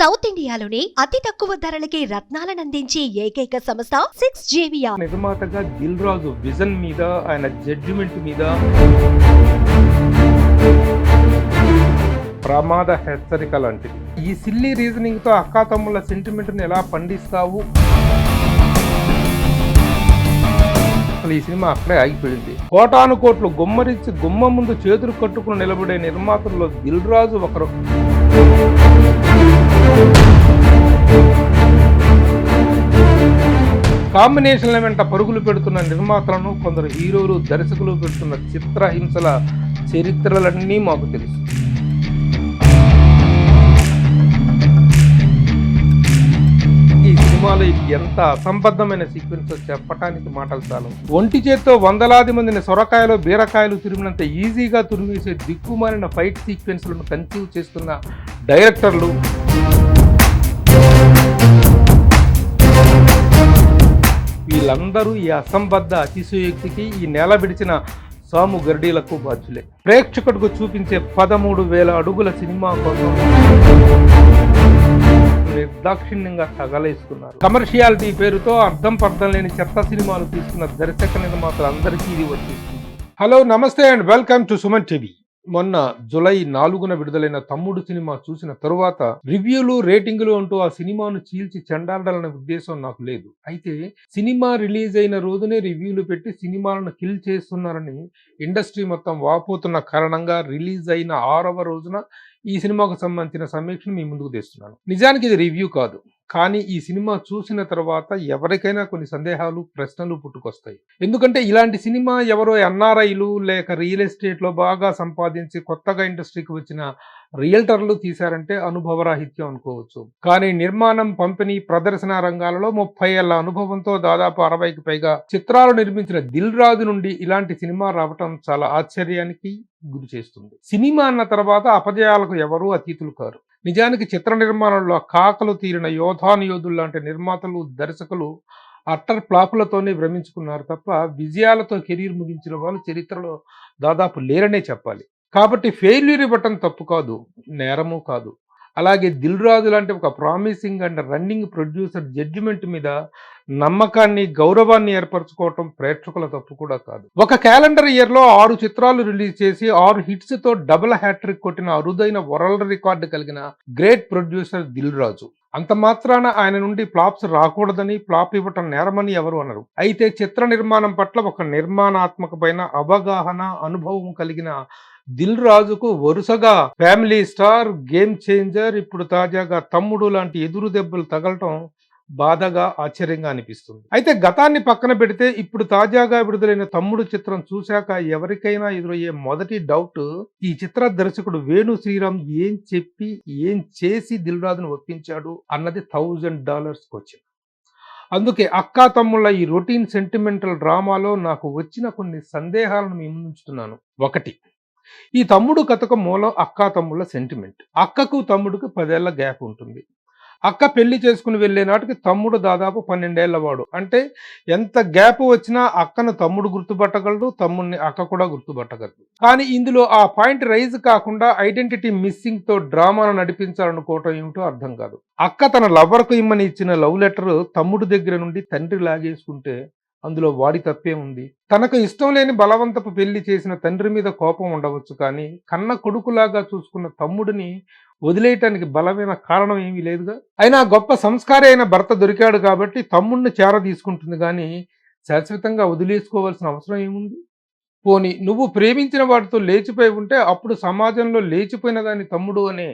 South ఇండియాలోని అతి తక్కువ ధరలకి రత్నాలనందించే ఏకైక సంస్థ 6JVR. నిర్మాతగా దిల్ రాజు విజన్ మీద, ఆయన జడ్జిమెంట్ మీద ప్రమాద హెచ్చరిక లాంటిది. ఈ సిల్లీ రీజనింగ్ తో అక్కా తమ్ముళ్ళ సెంటిమెంట్ ని ఎలా పండిస్తావు? అసలు ఈ సినిమా అక్కడే ఆగిపోయింది. కోటాను కోట్లు గుమ్మరించి గుమ్మ ముందు చేతులు కట్టుకుని నిలబడే నిర్మాతల్లో దిల్ రాజు ఒకరు. కాంబినేషన్ల వెంట పరుగులు పెడుతున్న నిర్మాతలను, కొందరు హీరోలు, దర్శకులు పెడుతున్న చిత్రహింసల చరిత్రలన్నీ మాకు తెలుసు. ఈ సినిమాలో ఎంత అసంబద్ధమైన సీక్వెన్స్ చెప్పటానికి మాటలు చాలు. ఒంటి చేత్తో వందలాది మందిని సొరకాయలు బీరకాయలు తురిమినంత ఈజీగా తురిమేసే దిక్కుమాలిన ఫైట్ సీక్వెన్స్లను కన్సీవ్ చేస్తున్న డైరెక్టర్లు, వీళ్ళందరూ ఈ అసంబద్ధ అతిశయోక్తికి, ఈ నేల విడిచిన సాము గర్డీలకు బాధ్యులే. ప్రేక్షకుడికి చూపించే 13,000 అడుగుల సినిమా కోసం నిర్దాక్షిణ్యంగా తగలేస్తున్నారు. కమర్షియాలిటీ పేరుతో అర్థం పర్థం లేని చెత్త సినిమాలు తీస్తున్న దర్శక నిర్మాతలందరికీ ఇది వర్తిస్తుంది. హలో, నమస్తే and welcome to Suman TV. మొన్న జూలై 4న విడుదలైన తమ్ముడు సినిమా చూసిన తరువాత రివ్యూలు, రేటింగులు అంటూ ఆ సినిమాను చీల్చి చెండాడాలనే ఉద్దేశం నాకు లేదు. అయితే సినిమా రిలీజ్ అయిన రోజునే రివ్యూలు పెట్టి సినిమాలను కిల్ చేస్తున్నారని ఇండస్ట్రీ మొత్తం వాపోతున్న కారణంగా రిలీజ్ అయిన 6వ రోజున ఈ సినిమాకు సంబంధించిన సమీక్షను మీ ముందుకు తెస్తున్నాను. నిజానికి ఇది రివ్యూ కాదు, కానీ ఈ సినిమా చూసిన తర్వాత ఎవరికైనా కొన్ని సందేహాలు, ప్రశ్నలు పుట్టుకొస్తాయి. ఎందుకంటే ఇలాంటి సినిమా ఎవరో ఎన్ఆర్ఐలు లేక రియల్ ఎస్టేట్లో బాగా సంపాదించి కొత్తగా ఇండస్ట్రీకి వచ్చిన రియల్టర్లు తీశారంటే అనుభవరాహిత్యం అనుకోవచ్చు. కానీ నిర్మాణం, పంపిణీ, ప్రదర్శన రంగాలలో 30 ఏళ్ల అనుభవంతో దాదాపు 60కి పైగా చిత్రాలు నిర్మించిన దిల్ రాజు నుండి ఇలాంటి సినిమా రావటం చాలా ఆశ్చర్యానికి గురి చేస్తుంది. సినిమా అన్న తర్వాత అపజయాలకు ఎవరూ అతీతులు కారు. నిజానికి చిత్ర నిర్మాణంలో కాకలు తీరిన యోధులు లాంటి నిర్మాతలు, దర్శకులు అట్టర్ ఫ్లాపులతోనే భ్రమించుకున్నారు తప్ప విజయాలతో కెరీర్ ముగించిన వాళ్ళు చరిత్రలో దాదాపు లేరనే చెప్పాలి. కాబట్టి ఫెయిల్యూర్ ఇవ్వటం తప్పు కాదు, నేరము కాదు. అలాగే దిల్ రాజు లాంటి ఒక promising and running producer judgement మీద నమ్మకాన్ని, గౌరవాన్ని ఏర్పరచుకోవటం ప్రేక్షకుల తప్పు కూడా కాదు. ఒక క్యాలెండర్ ఇయర్లో 6 చిత్రాలు రిలీజ్ చేసి 6 హిట్స్తో డబుల్ హ్యాట్రిక్ కొట్టిన అరుదైన వరల్డ్ రికార్డు కలిగిన గ్రేట్ ప్రొడ్యూసర్ దిల్ రాజు. అంత మాత్రాన ఆయన నుండి ఫ్లాప్స్ రాకూడదని, ఫ్లాప్ ఇవ్వటం నేరమని ఎవరు అనరు. అయితే చిత్ర నిర్మాణం పట్ల ఒక నిర్మాణాత్మకమైన అవగాహన, అనుభవం కలిగిన దిల్ రాజుకు వరుసగా ఫ్యామిలీ స్టార్, గేమ్ చేంజర్, ఇప్పుడు తాజాగా తమ్ముడు లాంటి ఎదురు దెబ్బలు తగలటం బాధగా, ఆశ్చర్యంగా అనిపిస్తుంది. అయితే గతాన్ని పక్కన పెడితే ఇప్పుడు తాజాగా విడుదలైన తమ్ముడు చిత్రం చూశాక ఎవరికైనా ఎదురయ్యే మొదటి డౌట్, ఈ చిత్ర దర్శకుడు వేణు శ్రీరామ్ ఏం చెప్పి, ఏం చేసి దిల్ రాజును ఒప్పించాడు అన్నది $1000 క్వశ్చన్. అందుకే అక్కా తమ్ముళ్ళ ఈ రొటీన్ సెంటిమెంటల్ డ్రామాలో నాకు వచ్చిన కొన్ని సందేహాలను మీ ముందుంచుతున్నాను. 1, ఈ తమ్ముడు కథకు మూలం అక్కా తమ్ముళ్ళ సెంటిమెంట్. అక్కకు తమ్ముడికి 10 ఏళ్ల గ్యాప్ ఉంటుంది. అక్క పెళ్లి చేసుకుని వెళ్లే నాటికి తమ్ముడు దాదాపు 12 ఏళ్ల వాడు. అంటే ఎంత గ్యాప్ వచ్చినా అక్కను తమ్ముడు గుర్తుపట్టగలడు, తమ్ముడిని అక్క కూడా గుర్తుపట్టగలదు. కానీ ఇందులో ఆ పాయింట్ రైజ్ కాకుండా ఐడెంటిటీ మిస్సింగ్ తో డ్రామాను నడిపించాలనుకోవటం ఏమిటో అర్థం కాదు. అక్క తన లవర్కు ఇమ్మని ఇచ్చిన లవ్ లెటర్ తమ్ముడు దగ్గర నుండి తండ్రి లాగేసుకుంటే అందులో వాడి తప్పే ఉంది. తనకు ఇష్టం లేని బలవంతపు పెళ్లి చేసిన తండ్రి మీద కోపం ఉండవచ్చు, కానీ కన్న కొడుకులాగా చూసుకున్న తమ్ముడిని వదిలేయటానికి బలమైన కారణం ఏమీ లేదుగా. అయినా గొప్ప సంస్కారి అయిన భర్త దొరికాడు కాబట్టి తమ్ముడిని చేర తీసుకుంటుంది, కానీ శాశ్వతంగా వదిలేసుకోవాల్సిన అవసరం ఏముంది? పోనీ నువ్వు ప్రేమించిన వాటితో లేచిపోయి ఉంటే అప్పుడు సమాజంలో లేచిపోయిన దాన్ని తమ్ముడు అనే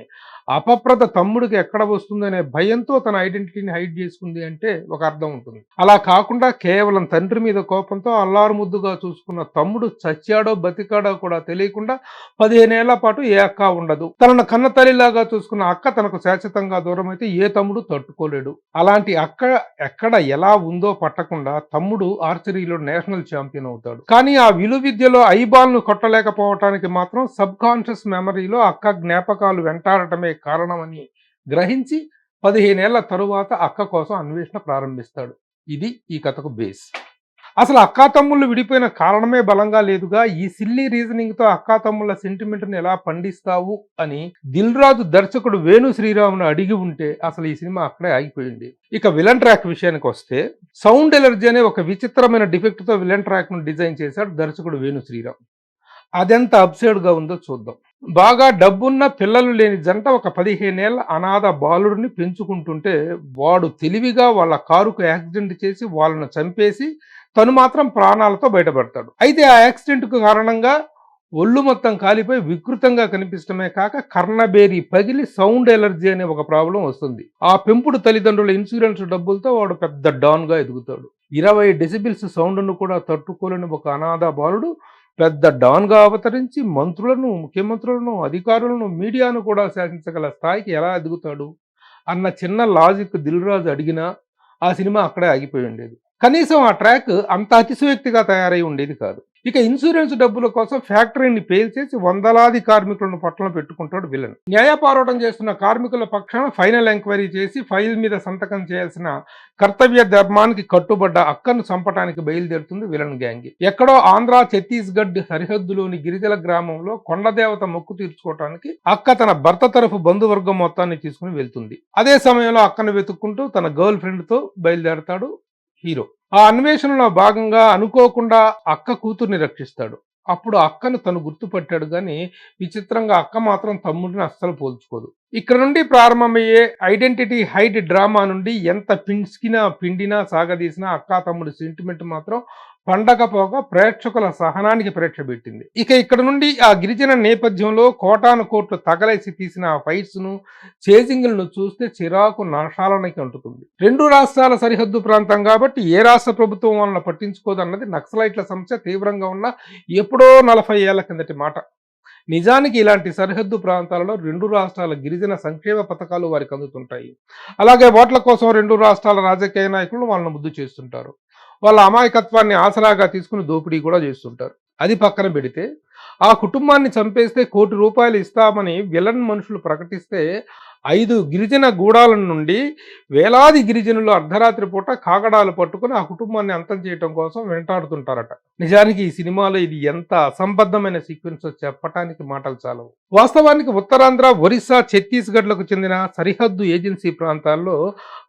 అపప్రద తమ్ముడికి ఎక్కడ వస్తుందనే భయంతో తన ఐడెంటిటీని హైడ్ చేసుకుంది అంటే ఒక అర్థం ఉంటుంది. అలా కాకుండా కేవలం తండ్రి మీద కోపంతో అల్లారు ముద్దుగా చూసుకున్న తమ్ముడు చచ్చాడో బతికాడో కూడా తెలియకుండా 15 ఏళ్ల పాటు ఏ అక్క ఉండదు. తనను కన్న తల్లిలాగా చూసుకున్న అక్క తనకు శాశ్వతంగా దూరం అయితే ఏ తమ్ముడు తట్టుకోలేడు. అలాంటి అక్క ఎక్కడ ఎలా ఉందో పట్టకుండా తమ్ముడు ఆర్చరీలో నేషనల్ ఛాంపియన్ అవుతాడు. కానీ ఆ విలువిద్యలో ఐబాల్ను కొట్టలేకపోవటానికి మాత్రం సబ్ కాన్షియస్ మెమరీలో అక్క జ్ఞాపకాలు వెంటాడటమే కారణమని గ్రహించి 15 ఏళ్ల తరువాత అక్క కోసం అన్వేషణ ప్రారంభిస్తాడు. ఇది ఈ కథకు బేస్. అసలు అక్కాతమ్ముళ్ళు విడిపోయిన కారణమే బలంగా లేదుగా, ఈ సిల్లీ రీజనింగ్ తో అక్కాతమ్ముళ్ళ సెంటిమెంట్ ని ఎలా పండిస్తావు అని దిల్ రాజు దర్శకుడు వేణు శ్రీరామ్ను అడిగి ఉంటే అసలు ఈ సినిమా అక్కడే ఆగిపోయింది. ఇక విలన్ ట్రాక్ విషయానికి వస్తే, సౌండ్ ఎలర్జీ అనే ఒక విచిత్రమైన డిఫెక్ట్ తో విలన్ ట్రాక్ ను డిజైన్ చేశాడు దర్శకుడు వేణు శ్రీరామ్. అదెంత అబ్సర్డ్ గా ఉందో చూద్దాం. బాగా డబ్బున్న పిల్లలు లేని జంట ఒక 15 ఏళ్ల అనాథ బాలుడిని పెంచుకుంటుంటే వాడు తెలివిగా వాళ్ళ కారుకు యాక్సిడెంట్ చేసి వాళ్ళను చంపేసి తను మాత్రం ప్రాణాలతో బయటపడతాడు. అయితే ఆ యాక్సిడెంట్ కు కారణంగా ఒళ్ళు మొత్తం కాలిపోయి వికృతంగా కనిపించడమే కాక కర్ణబేరి పగిలి సౌండ్ ఎలర్జీ అనే ఒక ప్రాబ్లం వస్తుంది. ఆ పెంపుడు తల్లిదండ్రుల ఇన్సూరెన్స్ డబ్బులతో వాడు పెద్ద డాన్ గా ఎదుగుతాడు. 20 డెసిబిల్స్ సౌండ్ను కూడా తట్టుకోలేని ఒక అనాథ బాలుడు పెద్ద డాన్గా అవతరించి మంత్రులను, ముఖ్యమంత్రులను, అధికారులను, మీడియాను కూడా శాసించగల స్థాయికి ఎలా ఎదుగుతాడు అన్న చిన్న లాజిక్ దిల్ రాజు అడిగినా ఆ సినిమా అక్కడే ఆగిపోయి ఉండేది. కనీసం ఆ ట్రాక్ అంత అతిశయోక్తిగా తయారై ఉండేది కాదు. ఇక ఇన్సూరెన్స్ డబ్బుల కోసం ఫ్యాక్టరీని పేల్చేసి వందలాది కార్మికులను పట్టణం పెట్టుకుంటాడు విలన్. న్యాయ పోరాటం చేస్తున్న కార్మికుల పక్షాన ఫైనల్ ఎంక్వైరీ చేసి ఫైల్ మీద సంతకం చేయాల్సిన కర్తవ్య ధర్మానికి కట్టుబడ్డ అక్కను చంపడానికి బయలుదేరుతుంది విలన్ గ్యాంగ్. ఎక్కడో ఆంధ్ర ఛత్తీస్గఢ్ సరిహద్దులోని గిరిజల గ్రామంలో కొండదేవత మొక్కు తీర్చుకోవటానికి అక్క తన భర్త తరఫు బంధువర్గం మొత్తాన్ని తీసుకుని వెళ్తుంది. అదే సమయంలో అక్కను వెతుక్కుంటూ తన గర్ల్ ఫ్రెండ్ తో బయలుదేరతాడు హీరో. ఆ అన్వేషణలో భాగంగా అనుకోకుండా అక్క కూతుర్ని రక్షిస్తాడు. అప్పుడు అక్కను తను గుర్తుపట్టాడు కానీ విచిత్రంగా అక్క మాత్రం తమ్ముడిని అస్సలు పోల్చుకోదు. ఇక్కడ నుండి ప్రారంభమయ్యే ఐడెంటిటీ హైడ్ డ్రామా నుండి ఎంత పిండినా సాగదీసినా అక్కా తమ్ముడి సెంటిమెంట్ మాత్రం పండకపోగా ప్రేక్షకుల సహనానికి పరీక్ష పెట్టింది. ఇక ఇక్కడ నుండి ఆ గిరిజన నేపథ్యంలో కోటాను కోట్లు తగలేసి తీసిన ఆ ఫైట్స్ ను, చేజింగ్లను చూస్తే చిరాకు నాశాలనికి అంటుతుంది. 2 రాష్ట్రాల సరిహద్దు ప్రాంతం కాబట్టి ఏ రాష్ట్ర ప్రభుత్వం వాళ్ళని పట్టించుకోదన్నది నక్సలైట్ల సమస్య తీవ్రంగా ఉన్న ఎప్పుడో 40 ఏళ్ల కిందటి మాట. నిజానికి ఇలాంటి సరిహద్దు ప్రాంతాలలో 2 రాష్ట్రాల గిరిజన సంక్షేమ పథకాలు వారికి అందుతుంటాయి. అలాగే ఓట్ల కోసం 2 రాష్ట్రాల రాజకీయ నాయకులు వాళ్ళని ముద్దు చేస్తుంటారు. వాళ్ళ అమాయకత్వాన్ని ఆసరాగా తీసుకుని దోపిడీ కూడా చేస్తుంటారు. అది పక్కన పెడితే ఆ కుటుంబాన్ని చంపేస్తే ₹1 కోటి ఇస్తామని విలన్ మనుషులు ప్రకటిస్తే 5 గిరిజన గూడాల నుండి వేలాది గిరిజనులు అర్ధరాత్రి పూట కాగడాలు పట్టుకుని ఆ కుటుంబాన్ని అంతం చేయటం కోసం వెంటాడుతుంటారట. నిజానికి ఈ సినిమాలో ఇది ఎంత అసంబద్ధమైన సీక్వెన్స్ చెప్పటానికి మాటలు చాలవు. వాస్తవానికి ఉత్తరాంధ్ర, ఒరిస్సా, ఛత్తీస్గఢ్లకు చెందిన సరిహద్దు ఏజెన్సీ ప్రాంతాల్లో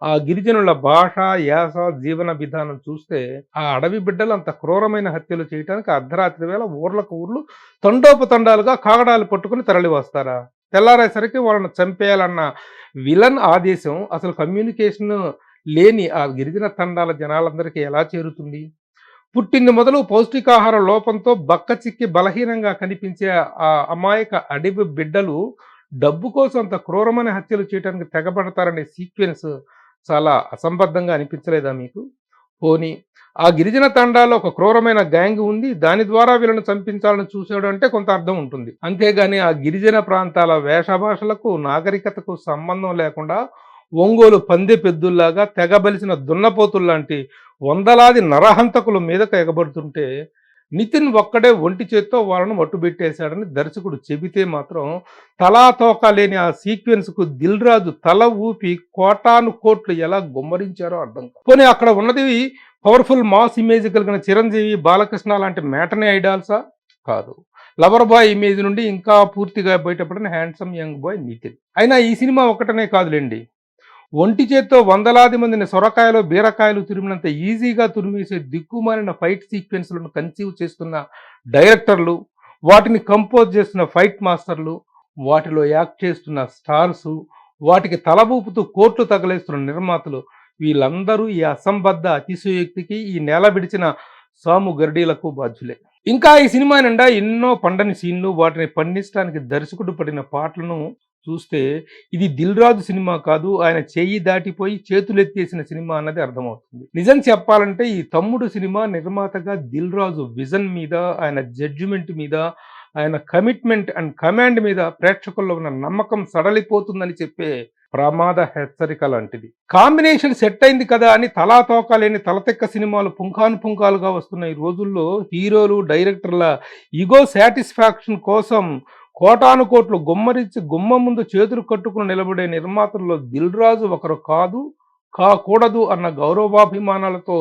ఆ గిరిజనుల భాష, యాస, జీవన విధానం చూస్తే ఆ అడవి బిడ్డలు అంత క్రూరమైన హత్యలు చేయడానికి అర్ధరాత్రి వేళ ఊర్లకు ఊర్లు తండోపతండాలుగా కాగడాలు పట్టుకుని తరలి వస్తారా? తెల్లారేసరికి వాళ్ళని చంపేయాలన్న విలన్ ఆదేశం అసలు కమ్యూనికేషన్ లేని ఆ గిరిజన తండాల జనాలందరికీ ఎలా చేరుతుంది? పుట్టింది మొదలు పౌష్టికాహార లోపంతో బక్కచిక్కి బలహీనంగా కనిపించే ఆ అమాయక అడవి బిడ్డలు డబ్బు కోసం అంత క్రూరమైన హత్యలు చేయడానికి తెగబడతారనే సీక్వెన్స్ చాలా అసంబద్ధంగా అనిపించలేదా మీకు? పోనీ ఆ గిరిజన తండాలో ఒక క్రూరమైన గ్యాంగ్ ఉంది, దాని ద్వారా వీళ్ళని చంపించాలని చూశాడు అంటే కొంత అర్థం ఉంటుంది. అంతేగాని ఆ గిరిజన ప్రాంతాల వేషభాషలకు, నాగరికతకు సంబంధం లేకుండా ఒంగోలు పందె పెద్దుల్లాగా తెగబలిసిన దున్నపోతుల్లాంటి వందలాది నరహంతకుల మీదకు ఎగబడుతుంటే నితిన్ ఒక్కడే ఒంటి చేత్తో వాళ్ళను మట్టుబెట్టేశాడని దర్శకుడు చెబితే మాత్రం తలా తోక లేని ఆ సీక్వెన్స్ కు దిల్ రాజు తల ఊపి కోటాను కోట్లు ఎలా గుమ్మరించారో అర్థం కాదు. పోనీ అక్కడ ఉన్నది పవర్ఫుల్ మాస్ ఇమేజ్ కలిగిన చిరంజీవి, బాలకృష్ణ లాంటి మ్యాటర్నీ ఐడాల్సా? కాదు. లవర్ బాయ్ ఇమేజ్ నుండి ఇంకా పూర్తిగా బయటపడిన హ్యాండ్సమ్ యంగ్ బాయ్ నితిన్. అయినా ఈ సినిమా ఒకటనే కాదులేండి, ఒంటి చేత్తో వందలాది మందిని సొరకాయలు, బీరకాయలు తురిమినంత ఈజీగా తురిమేసే దిక్కుమాలిన ఫైట్ సీక్వెన్స్లను కన్సీవ్ చేస్తున్న డైరెక్టర్లు, వాటిని కంపోజ్ చేస్తున్న ఫైట్ మాస్టర్లు, వాటిలో యాక్ట్ చేస్తున్న స్టార్సు, వాటికి తలబూపుతూ కోట్లు తగలేస్తున్న నిర్మాతలు, వీళ్ళందరూ ఈ అసంబద్ధ అతిశయోక్తికి ఈ నేల విడిచిన సాము గర్డీలకు బాధ్యులే. ఇంకా ఈ సినిమా నిండా ఎన్నో పండని సీన్లు, వాటిని పండించడానికి దర్శకుడు పడిన పాటలను చూస్తే ఇది దిల్ రాజు సినిమా కాదు, ఆయన చెయ్యి దాటిపోయి చేతులెత్తేసిన సినిమా అన్నది అర్థమవుతుంది. నిజం చెప్పాలంటే ఈ తమ్ముడు సినిమా నిర్మాతగా దిల్ రాజు విజన్ మీద, ఆయన జడ్జిమెంట్ మీద, ఆయన కమిట్మెంట్ అండ్ కమాండ్ మీద ప్రేక్షకుల్లో ఉన్న నమ్మకం సడలిపోతుందని చెప్పే ప్రమాద హెచ్చరిక లాంటిది. కాంబినేషన్ సెట్ అయింది కదా అని తలా తోక లేని తలతెక్క సినిమాలు పుంఖానుగా వస్తున్న ఈ రోజుల్లో హీరోలు, డైరెక్టర్ల ఈగో సాటిస్ఫాక్షన్ కోసం కోటాను కోట్లు గుమ్మరించి గుమ్మ ముందు చేతులు కట్టుకుని నిలబడే నిర్మాతల్లో దిల్ రాజు ఒకరు కాదు, కాకూడదు అన్న గౌరవాభిమానాలతో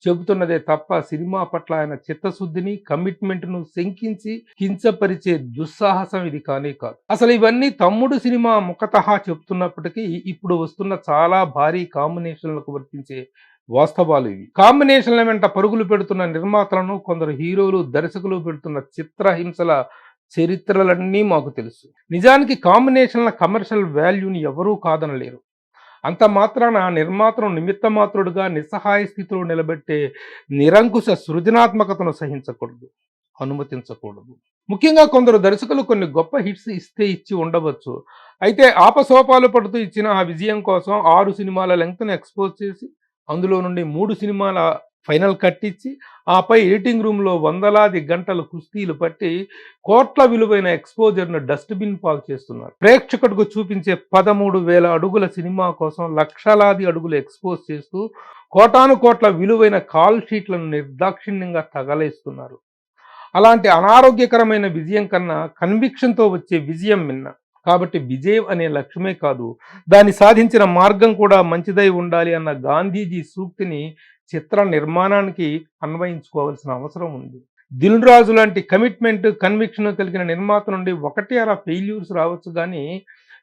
చెబుతున్నదే తప్ప సినిమా పట్ల ఆయన చిత్తశుద్ధిని కమిట్మెంట్ను శంకించి కించపరిచే దుస్సాహసం ఇది కానే కాదు. అసలు ఇవన్నీ తమ్ముడు సినిమా ముఖతహా చెప్తున్నప్పటికీ ఇప్పుడు వస్తున్న చాలా భారీ కాంబినేషన్లకు వర్తించే వాస్తవాలు ఇవి. కాంబినేషన్ల వెంట పరుగులు పెడుతున్న నిర్మాతలను, కొందరు హీరోలు, దర్శకులు పెడుతున్న చిత్రహింసల చరిత్రలన్నీ మాకు తెలుసు. నిజానికి కాంబినేషన్ల కమర్షియల్ వాల్యూని ఎవరూ కాదనలేరు. అంత మాత్రాన నిర్మాతను నిమిత్త మాత్రుడుగా నిస్సహాయ స్థితిలో నిలబెట్టే నిరంకుశ సృజనాత్మకతను సహించకూడదు, అనుమతించకూడదు. ముఖ్యంగా కొందరు దర్శకులు కొన్ని గొప్ప హిట్స్ ఇస్తే ఇచ్చి ఉండవచ్చు. అయితే ఆపసోపాలు పడుతూ ఇచ్చిన ఆ విజయం కోసం 6 సినిమాల లెంగ్త్ను ఎక్స్పోజ్ చేసి అందులో నుండి 3 సినిమాల ఫైనల్ కట్టించి ఆపై ఎడిటింగ్ రూమ్లో వందలాది గంటలు కుస్తీలు పట్టి కోట్ల విలువైన ఎక్స్పోజర్ను డస్ట్బిన్ పాలు చేస్తున్నారు. ప్రేక్షకుడికి చూపించే 13,000 అడుగుల సినిమా కోసం లక్షలాది అడుగులు ఎక్స్పోజ్ చేస్తూ కోటాను కోట్ల విలువైన కాల్ షీట్లను నిర్దాక్షిణ్యంగా తగలేస్తున్నారు. అలాంటి అనారోగ్యకరమైన విజయం కన్నా కన్విక్షన్తో వచ్చే విజయం మిన్న. కాబట్టి విజయం అనే లక్ష్యమే కాదు, దాన్ని సాధించిన మార్గం కూడా మంచిదై ఉండాలి అన్న గాంధీజీ సూక్తిని చిత్ర నిర్మాణానికి అన్వయించుకోవాల్సిన అవసరం ఉంది. దిల్ రాజు లాంటి కమిట్మెంట్, కన్విక్షన్ కలిగిన నిర్మాత నుండి 1-2 ఫెయిల్యూర్స్ రావచ్చు, కానీ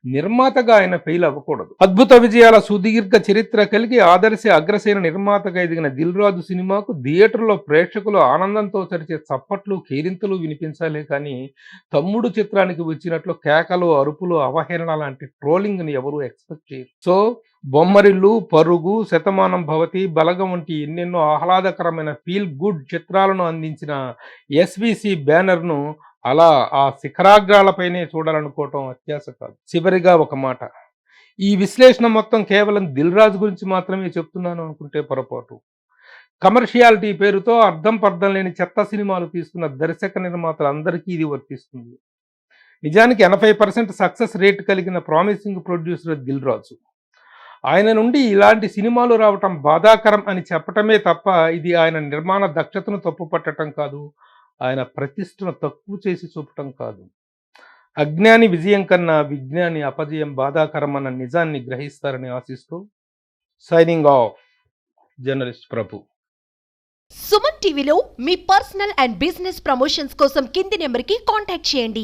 నిర్మాతగా ఆయన ఫెయిల్ అవ్వకూడదు. అద్భుత విజయాల సుదీర్ఘ చరిత్ర కలిగి ఆదర్శ అగ్రసేన నిర్మాతగా ఎదిగిన దిల్ రాజు సినిమాకు థియేటర్లో ప్రేక్షకులు ఆనందంతో చరిచే చప్పట్లు, కేరింతలు వినిపించాలే కానీ తమ్ముడు చిత్రానికి వచ్చినట్లు కేకలు, అరుపులు, అవహేళన లాంటి ట్రోలింగ్ని ఎవరూ ఎక్స్పెక్ట్ చేయరు. సో బొమ్మరిల్లు, పరుగు, శతమానం భవతి, బలగం వంటి ఎన్నెన్నో ఆహ్లాదకరమైన ఫీల్ గుడ్ చిత్రాలను అందించిన ఎస్విసి బ్యానర్ను అలా ఆ శిఖరాగ్రాలపైనే చూడాలనుకోవటం అత్యాశ కాదు. చివరిగా ఒక మాట, ఈ విశ్లేషణ మొత్తం కేవలం దిల్ రాజు గురించి మాత్రమే చెప్తున్నాను అనుకుంటే పొరపాటు. కమర్షియాలిటీ పేరుతో అర్థం పర్థం లేని చెత్త సినిమాలు తీస్తున్న దర్శక నిర్మాతలందరికీ ఇది వర్తిస్తుంది. నిజానికి 80% సక్సెస్ రేట్ కలిగిన ప్రామిసింగ్ ప్రొడ్యూసర్ దిల్ రాజు. ఆయన నుండి ఇలాంటి సినిమాలు రావటం బాధాకరం అని చెప్పటమే తప్ప ఇది ఆయన నిర్మాణ దక్షతను తప్పు పట్టడం కాదు, ఆయన ప్రతిష్టను తక్కువ చేసి చూపటం కాదు. అజ్ఞాని విజయం కన్నా విజ్ఞాని అపజయం బాధాకరం అన్న నిజాన్ని గ్రహిస్తారని ఆశిస్తూ సైనింగ్ ఆఫ్, జర్నలిస్ట్ ప్రభు. సుమన్ టీవీలో మీ పర్సనల్ అండ్ బిజినెస్ ప్రమోషన్స్ కోసం కింది నెంబర్కి కాంటాక్ట్ చేయండి.